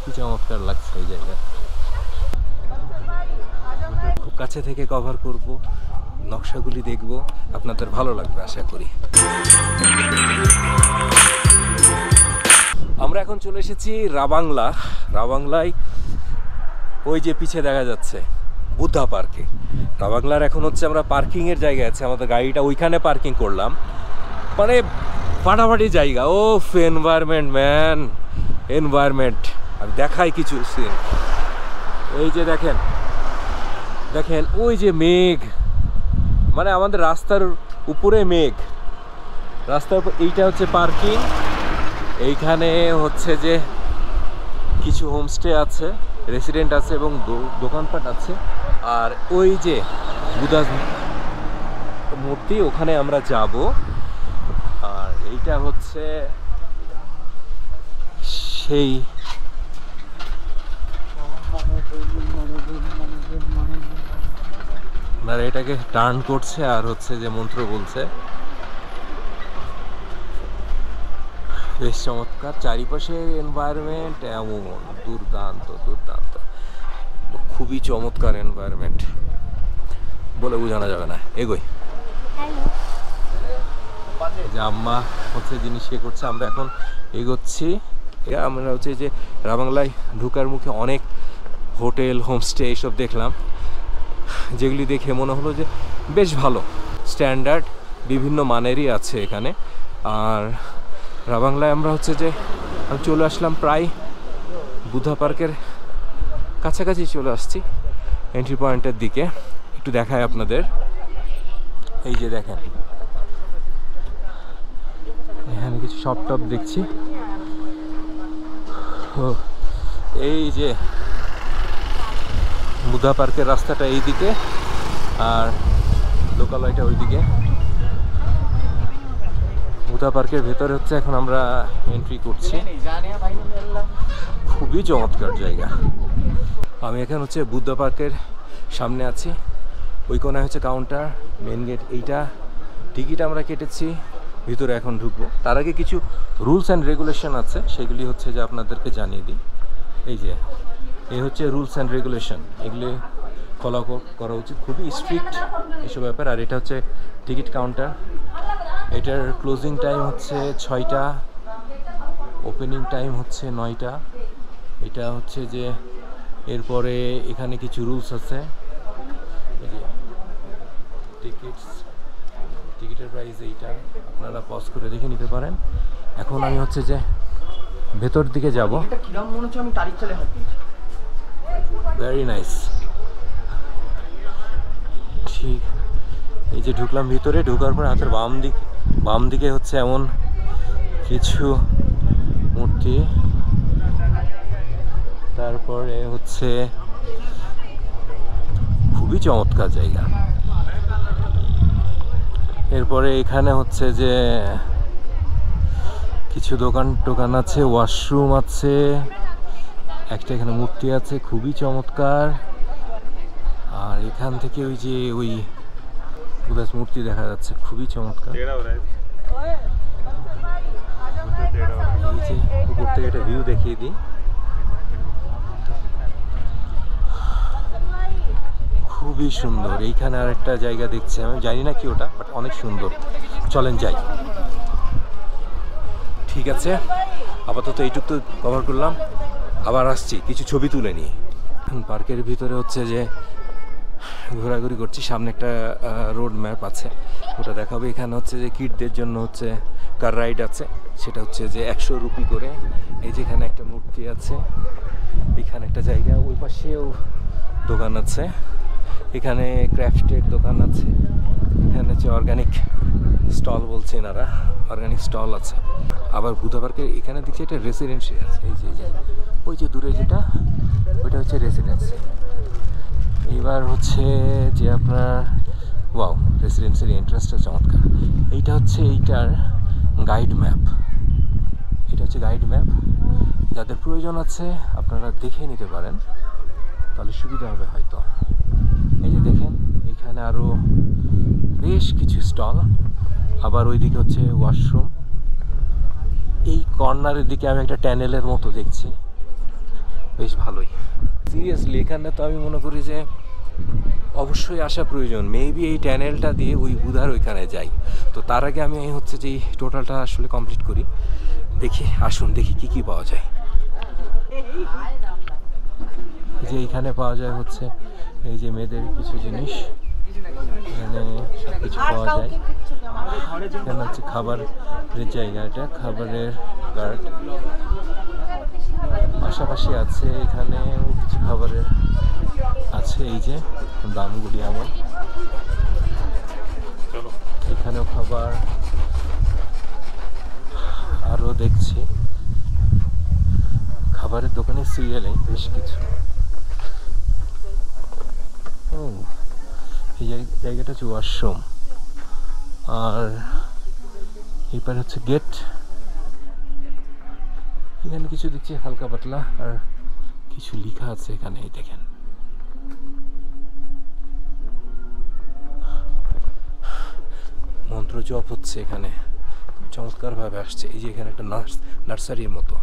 কি চমৎকার লাগছে এই জায়গা। খুব কাছে থেকে কভার করব, নকশাগুলি দেখব, আপনাদের ভালো লাগবে আশা করি। আমরা এখন চলে এসেছি রাবাংলা। রাবাংলায় ওই যে পিছে দেখা যাচ্ছে বুদ্ধা পার্কে। রাবাংলার এখন হচ্ছে আমরা পার্কিংয়ের জায়গায় আছে, আমাদের গাড়িটা ওইখানে পার্কিং করলাম। মানে ফাটাফাটি জায়গা। ও এনভায়রনমেন্ট ম্যান, এনভায়রনমেন্ট। আর দেখাই কিছু সিন, এই যে দেখেন দেখেন ওই যে মেঘ, মানে আমাদের রাস্তার উপরে মেঘ, রাস্তার উপর। এইটা হচ্ছে পার্কিং। এইখানে হচ্ছে যে কিছু হোমস্টে আছে, রেসিডেন্ট আছে এবং দোকানপাট আছে। আর ওই যে বুদ্ধা মূর্তি, ওখানে আমরা যাব। আর এইটা হচ্ছে সেই আর এটাকে টার্ন করছে আর হচ্ছে যে মন্ত্র বলছে। বেশ চমৎকার চারিপাশের এনভায়রনমেন্ট, এমন দুর্দান্ত দুর্দান্ত, খুবই চমৎকার এনভায়রনমেন্ট, বলে বোঝানো যাবে না। এগোই। যে আম্মা হচ্ছে জিনিস ইয়ে করছে, আমরা এখন এগোচ্ছি। আমরা হচ্ছে যে রাবাংলায় ঢুকার মুখে অনেক হোটেল, হোমস্টে এইসব দেখলাম, যেগুলি দেখে মনে হলো যে বেশ ভালো, স্ট্যান্ডার্ড বিভিন্ন মানেরই আছে এখানে। আর রাবাংলায় আমরা হচ্ছে যে চলে আসলাম, প্রায় বুদ্ধা পার্কের কাছাকাছি চলে আসছি, এন্ট্রি পয়েন্টের দিকে। একটু দেখায় আপনাদের, এই যে দেখেন এখানে কিছু শপ টপ দেখছি। ও এই যে বুদ্ধা পার্কের রাস্তাটা এই দিকে আর লোকালয়টা ওইদিকে। বুদ্ধা পার্কের ভেতরে হচ্ছে এখন আমরা এন্ট্রি করছি। খুবই চমৎকার জায়গা। আমি এখন হচ্ছে বুদ্ধা পার্কের সামনে আছি, ওই কোনায় হচ্ছে কাউন্টার, মেন গেট এইটা। টিকিট আমরা কেটেছি, ভিতরে এখন ঢুকবো। তার আগে কিছু রুলস অ্যান্ড রেগুলেশন আছে, সেগুলি হচ্ছে যে আপনাদেরকে জানিয়ে দিই। এই যে এই হচ্ছে রুলস অ্যান্ড রেগুলেশন, এগুলি ফলো করা উচিত, খুবই স্ট্রিক্ট এসব ব্যাপার। আর এটা হচ্ছে টিকিট কাউন্টার, এটার ক্লোজিং টাইম হচ্ছে 6টা, ওপেনিং টাইম হচ্ছে 9টা। এটা হচ্ছে যে এরপরে এখানে কিছু রুলস আছে। টিকিটের প্রাইস এইটা, আপনারা পজ করে দেখে নিতে পারেন। এখন আমি হচ্ছে যে ভেতর দিকে যাব। Very nice. ঠিক এই যে ঢুকলাম ভিতরে, ঢুকার পর হাতের বাম দিকে হচ্ছে এমন কিছু মূর্তি, তারপরে হচ্ছে খুবই চমৎকার জায়গা। এরপরে এখানে হচ্ছে যে কিছু দোকান আছে, ওয়াশরুম আছে, একটা এখানে মূর্তি আছে, খুবই চমৎকার। আর এখান থেকে ওই যে ওই বুদ্ধা মূর্তি দেখা যাচ্ছে, খুবই চমৎকার। এই যে উপর থেকে একটা ভিউ দেখিয়ে দিই, খুবই সুন্দর। এইখানে আর একটা জায়গা দেখছি, আমি জানি না কি ওটা, বাট অনেক সুন্দর। চলেন যাই। ঠিক আছে, আপাতত এইটুকু তো কভার করলাম, আবার আসছি কিছু ছবি তুলে নিয়ে। পার্কের ভিতরে হচ্ছে যে ঘোরাঘুরি করছি, সামনে একটা রোড ম্যাপ আছে, ওটা দেখাবে। এখানে হচ্ছে যে কিডদের জন্য হচ্ছে কার রাইড আছে, সেটা হচ্ছে যে 100 রুপি করে। এই যেখানে একটা মূর্তি আছে, এখানে একটা জায়গা, ওই পাশেও দোকান আছে, এখানে ক্রাফটের দোকান আছে, এখানে হচ্ছে অর্গানিক স্টল বলছে এনারা, অর্গানিক স্টল আছে। আবার বুদ্ধা পার্কের এখানে দেখছি একটা রেসিডেন্সি আছে, এই যে ওই যে দূরে যেটা, ওইটা হচ্ছে রেসিডেন্সি। এবার হচ্ছে যে আপনার ওয়াও, রেসিডেন্সির এন্ট্রান্সটা চমৎকার। এইটা হচ্ছে এইটার গাইড ম্যাপ, এটা হচ্ছে গাইড ম্যাপ। যাদের প্রয়োজন আছে আপনারা দেখে নিতে পারেন, তাহলে সুবিধা হবে হয়তো। এই যে দেখেন এখানে আরও বেশ কিছু স্টল, আবার ওইদিকে হচ্ছে ওয়াশরুম। এই কর্নারের দিকে আমি একটা ট্যানেলের মতো দেখছি, বেশ ভালোই। সিরিয়াসলি এখানে তো আমি মনে করি যে অবশ্যই আসা প্রয়োজন। মেবি এই ট্যানেলটা দিয়ে ওই বুধার ওইখানে যাই। তো তার আগে আমি হচ্ছে যে এই টোটালটা আসলে কমপ্লিট করি। দেখি, আসুন দেখি কি কি পাওয়া যায়। যে এইখানে পাওয়া যায় হচ্ছে এই যে মেয়েদের কিছু জিনিস, এখানে সব কিছু পাওয়া যায়। এখানে হচ্ছে খাবারের জায়গা, এটা খাবারের গার্ড। পাশাপাশি আছে এখানেও কিছু খাবারের আছে, এই যে দামগুলি আমার। এখানেও খাবার আরও দেখছি, খাবারের দোকানের সিরিয়ালে বেশ কিছু। ও, এই জায়গাটা হচ্ছে ওয়াশরুম, আর এরপর হচ্ছে গেট। এখানে কিছু দেখছি হালকা পাতলা, আর কিছু লেখা আছে এখানে, এই দেখেন। মন্ত্র জপ হচ্ছে এখানে, চমৎকার ভাবে আসছে। এই যে এখানে একটা নার্সারির মতো,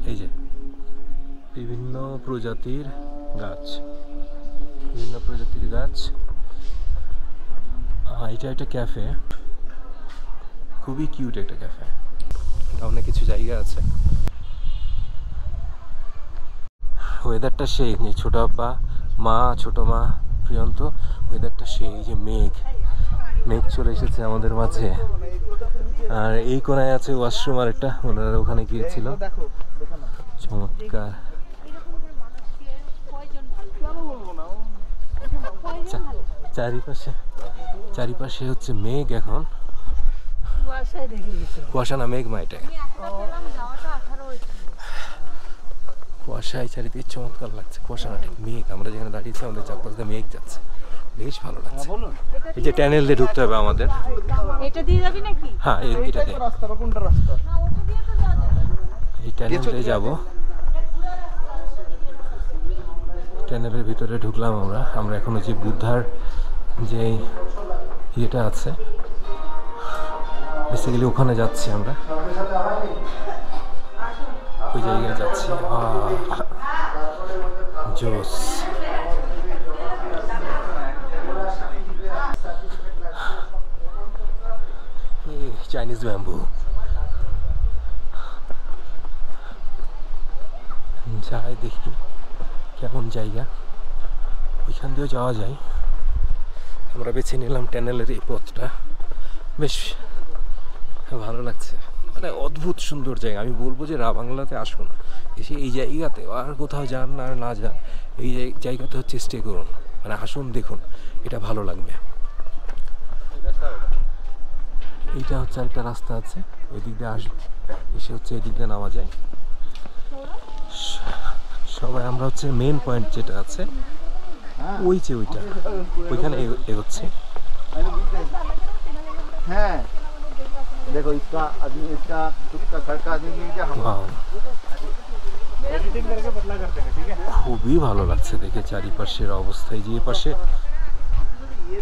এই যে বিভিন্ন প্রজাতির গাছ, এটা একটা ক্যাফে, খুবই কিউট একটা ক্যাফে। অনেক কিছু জায়গা আছে। ওয়েদারটা সেই, ছোট আব্বা, মা, ছোট মা, প্রিয়ন্ত, ওয়েদারটা সেই। যে মেঘ চলে এসেছে আমাদের মাঝে। আর এই কোনায় আছে ওয়াশরুম, আর একটা ওনারা ওখানে গিয়েছিল। চমৎকার। চারিপাশে হচ্ছে মেঘ এখন, কুয়াশা না মেঘ মা, এটা কুয়াশায় চারিদিকে চমৎকার লাগছে। কুয়াশা না, ঠিক মেঘ। আমরা যেখানে দাঁড়িয়েছি আমাদের চারপাশ দিয়ে মেঘ যাচ্ছে, বেশ ভালো লাগছে। এই যে ট্যানেল দিয়ে ঢুকতে হবে আমাদের। এটা দিয়ে যাবি নাকি? হ্যাঁ, এটাতে এই ট্যানেল দিয়ে যাবো। ট্যানেলের ভিতরে ঢুকলাম আমরা এখন যে বুদ্ধার যে ইয়েটা আছে, বেসিক্যালি ওখানে যাচ্ছি আমরা, ওই জায়গায় যাচ্ছি। জোস। Chinese bamboo. যাই দেখি কেমন জায়গা, ওইখান দিয়েও যাওয়া যায়। আমরা বেছে নিলাম ট্যানেলের এই পথটা, বেশ ভালো লাগছে। মানে অদ্ভুত সুন্দর জায়গা। আমি বলবো যে বাংলাতে আসুন, এসে এই জায়গাতে আর কোথাও যান আর না যান, এই জায়গাতে হচ্ছে স্টে করুন, মানে আসুন, দেখুন, এটা ভালো লাগবে। এইটা হচ্ছে একটা রাস্তা আছে, ওই দিক দিয়ে আসবে, এসে হচ্ছে এই দিক দিয়ে নামা যায়। সবাই আমরা হচ্ছে মেন পয়েন্ট যেটা আছে, ওইখানে এগোচ্ছে। হ্যাঁ, দেখো इसका आदमी, इसका उसका घर का आदमी क्या हम एडिटिंग करके पतला करते हैं, ठीक है। খুবই ভালো লাগছে দেখে চারিপাশের অবস্থায়। যে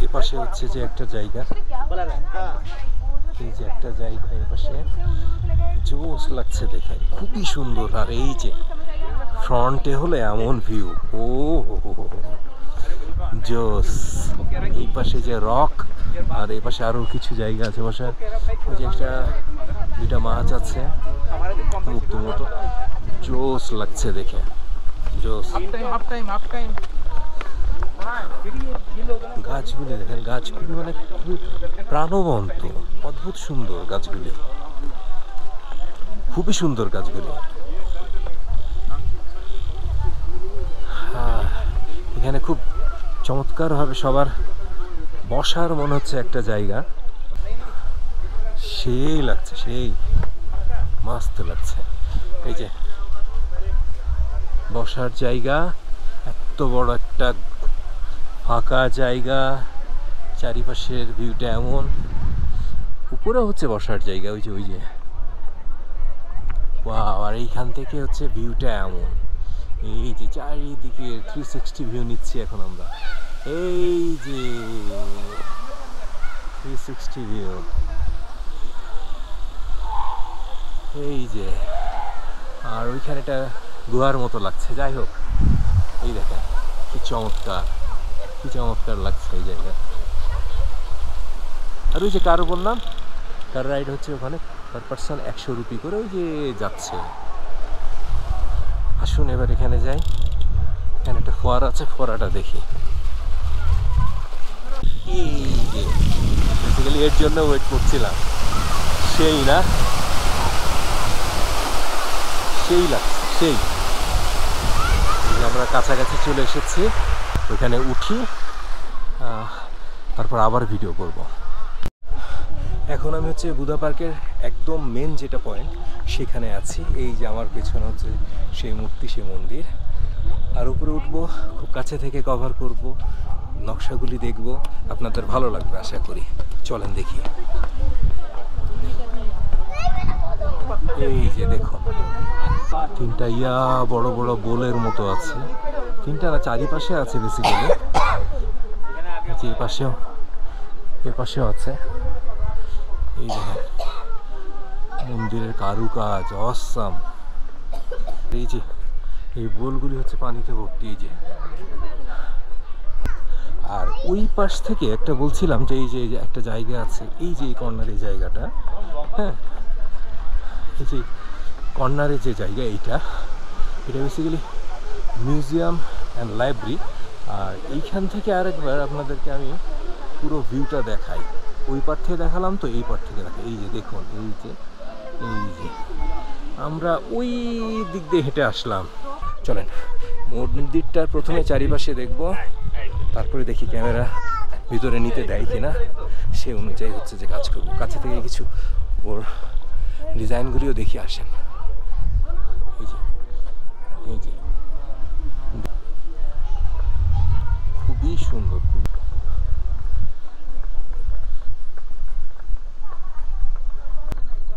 এপাশে হচ্ছে যে একটা জায়গা, এই যে একটা জায়গা, এপাশে জোস লাগছে দেখে, খুবই সুন্দর। আর এই যে ফ্রন্টে হলে এমন ভিউ, ও জোস। এই পাশে যে রক, আর এই পাশে আরো কিছু জায়গা আছে বসার। ওই যে একটা দুইটা মাছ আছে মুক্ত মতো, জোস লাগছে দেখে, জোস। গাছগুলি দেখেন, গাছগুলি মানে খুবই প্রাণবন্ত, অদ্ভুত সুন্দর গাছগুলি, খুবই সুন্দর গাছগুলি। এখানে খুব চমৎকারভাবে সবার বসার মনে হচ্ছে একটা জায়গা, সেই লাগছে, সেই মস্ত লাগছে। এই যে বসার জায়গা, এত বড় একটা ফাঁকা জায়গা, চারিপাশের ভিউটা এমন, উপরে হচ্ছে বসার জায়গা, ওই যে ওয়াও। আর এইখান থেকে হচ্ছে ভিউটা এমন, এই যে চারিদিকে 360 ভিউ নিচ্ছি এখন আমরা, এই যে 360 ভিউ, এই যে। আর ওইখানে একটা গুহার মতো লাগছে। যাই হোক, এই দেখেন কি চমৎকার লাগছে এই জায়গা। আর ওই যে কার বললাম, কার রাইড হচ্ছে ওখানে পার পার্সন 100 রুপি করে, ওই যে যাচ্ছে। আসুন এবার এখানে যাই। এখানে একটা ফোয়ারা আছে, ফোয়ারাটা দেখি। এই যে বেসিক্যালি এর জন্য ওয়েট করছিলাম। সেই না, সেই লাগছে, সেই। আমরা কাছাকাছি চলে এসেছি, ওইখানে উঠি, তারপর আবার ভিডিও করব। এখন আমি হচ্ছে বুধা পার্কের একদম মেন যেটা পয়েন্ট, সেখানে আছি। এই যে আমার পেছনে হচ্ছে সেই মূর্তি, সেই মন্দির। আর উপরে উঠবো, খুব কাছে থেকে কভার করব, নকশাগুলি দেখব, আপনাদের ভালো লাগবে আশা করি। চলেন দেখি। এই যে দেখো, 3টা বড় বড় বোলের মতো আছে। 3টা না, চারিপাশে আছে বেসিক্যালি। এ পাশেও আছে। এই দেখেন মন্দিরের কারুকাজ অসাম। এই যে এই বোলগুলি হচ্ছে পানিতে ভর্তি। এই যে, আর ওই পাশ থেকে একটা বলছিলাম যে এই যে একটা জায়গা আছে, এই যে এই কর্নারের জায়গাটা, হ্যাঁ, এই যে কর্নারের যে জায়গা, এটা বেসিক্যালি মিউজিয়াম অ্যান্ড লাইব্রেরি। আর এইখান থেকে আরেকবার আপনাদেরকে আমি পুরো ভিউটা দেখাই। ওই পার থেকে দেখালাম তো, এই পার থেকে দেখাই। এই যে দেখুন, এই যে আমরা ওই দিক দিয়ে হেঁটে আসলাম। চলেন মন্দিরটার প্রথমে চারিপাশে দেখব, তারপরে দেখি ক্যামেরা ভিতরে নিতে দেয় কিনা, সে অনুযায়ী হচ্ছে যে কাজ করব। কাছে থেকে কিছু ওর ডিজাইনগুলিও দেখে আসেন। এই যে খুবই সুন্দর।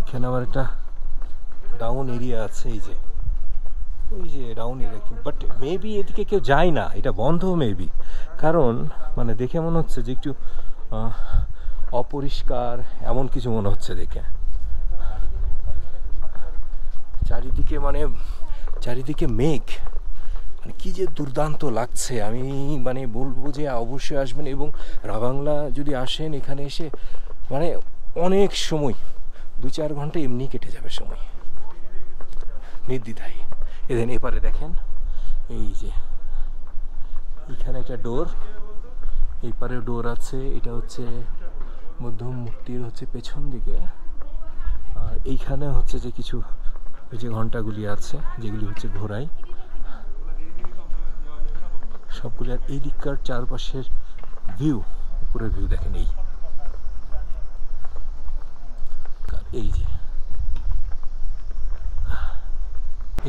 এখানে আবার একটা ডাউন এরিয়া আছে। এই যে ওই যে ডাউন এরিয়া, বাট মেবি এদিকে কেউ যায় না, এটা বন্ধ মেবি। কারণ মানে দেখে মনে হচ্ছে যে একটু অপরিষ্কার এমন কিছু মনে হচ্ছে দেখে। চারিদিকে মেঘ, মানে কি যে দুর্দান্ত লাগছে। আমি মানে বলবো যে অবশ্যই আসবেন, এবং রাবাংলা যদি আসেন এখানে এসে মানে অনেক সময় 2-4 ঘন্টা এমনি কেটে যাবে সময় নির্দ্বিধায়। এদিন এপারে দেখেন, এই যে এখানে একটা ডোর, এই পারে ডোর আছে। এটা হচ্ছে মধ্যম মূর্তির হচ্ছে পেছন দিকে। আর এইখানে হচ্ছে যে কিছু ওই যে ঘন্টাগুলি আছে, যেগুলি হচ্ছে ঘোড়ায় সবগুলি। আর এই দিককার চারপাশের ভিউ, উপরের ভিউ দেখেন। এই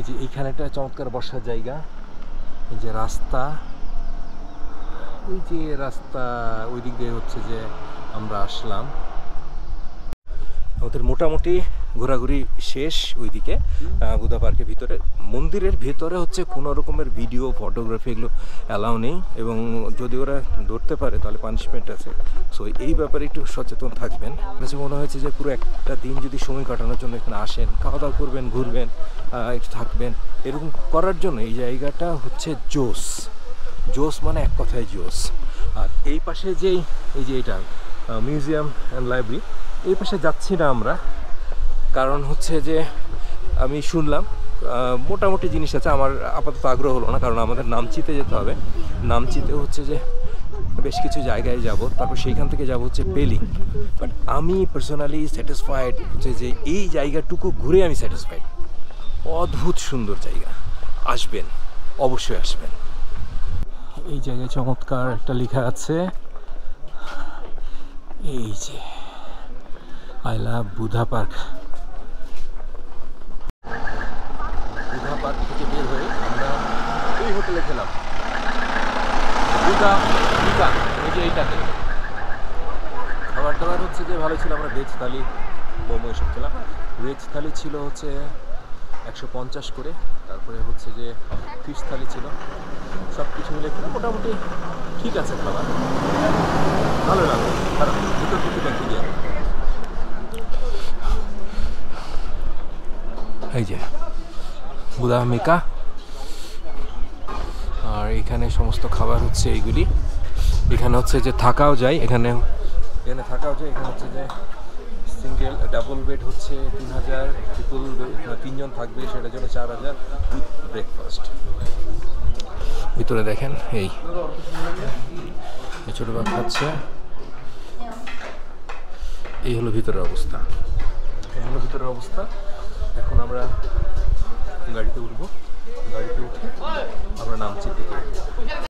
যে এইখানে একটা চমৎকার বসার জায়গা। এই যে রাস্তা, ওই দিক দিয়ে হচ্ছে যে আমরা আসলাম। আমাদের মোটামুটি ঘোরাঘুরি শেষ ওইদিকে বুধা পার্কের ভিতরে। মন্দিরের ভেতরে হচ্ছে কোনো রকমের ভিডিও, ফটোগ্রাফি এগুলো অ্যালাউ নেই, এবং যদি ওরা ধরতে পারে তাহলে পানিশমেন্ট আছে। সো এই ব্যাপারে একটু সচেতন থাকবেন। কাছে মনে হয়েছে যে পুরো একটা দিন যদি সময় কাটানোর জন্য এখানে আসেন, খাওয়া দাওয়া করবেন, ঘুরবেন, একটু থাকবেন, এরকম করার জন্য এই জায়গাটা হচ্ছে জোস, মানে এক কথায় জোস। আর এই পাশে এই যে এটা মিউজিয়াম অ্যান্ড লাইব্রেরি, এই পাশে যাচ্ছি না আমরা, কারণ হচ্ছে যে আমি শুনলাম মোটামুটি জিনিস আছে। আমার আপাতত আগ্রহ হলো না, কারণ আমাদের নামচিতে যেতে হবে। নামচিতে হচ্ছে যে বেশ কিছু জায়গায় যাব, তারপর সেইখান থেকে যাব হচ্ছে পেলিং। বাট আমি পার্সোনালি স্যাটিসফাইড হচ্ছে যে এই জায়গাটুকু ঘুরে আমি স্যাটিসফাইড। অদ্ভুত সুন্দর জায়গা, আসবেন, অবশ্যই আসবেন। এই জায়গায় চমৎকার একটা লেখা আছে, এই যে I love Budha park. Budha park থেকে বের হয়ে আমরা এই হোটেলে খেলাম, বুধা দোকান। এই যে এইটাতে খাবার দাবার হচ্ছে যে ভালো ছিল। আমরা ভেজ থালি, মোমো এসব খেলাম। ভেজ থালি ছিল হচ্ছে 150 করে, তারপরে হচ্ছে যে ফিশ থালি ছিল। সব কিছু মিলে খেলাম, মোটামুটি ঠিক আছে খাবার, ভালো লাগলো। খারাপ দুটো দেখি গিয়ে। এই যে বুধা মেকা এখানে সমস্ত খাবার হচ্ছে এইগুলি। এখানে হচ্ছে যে থাকাও যায়, এখানে থাকাও যায়। এখানে হচ্ছে যে সিঙ্গেল ডাবল বেড হচ্ছে 3000, ট্রিপল তিনজন থাকবে সেটার জন্য 4000 উইথ ব্রেকফাস্ট। ভিতরে দেখেন এই ছোটো বাচ্চা খাচ্ছে। এই হলো ভিতরের অবস্থা, এখন আমরা গাড়িতে উঠবো, গাড়িতে উঠে আমরা নামছি দিকে।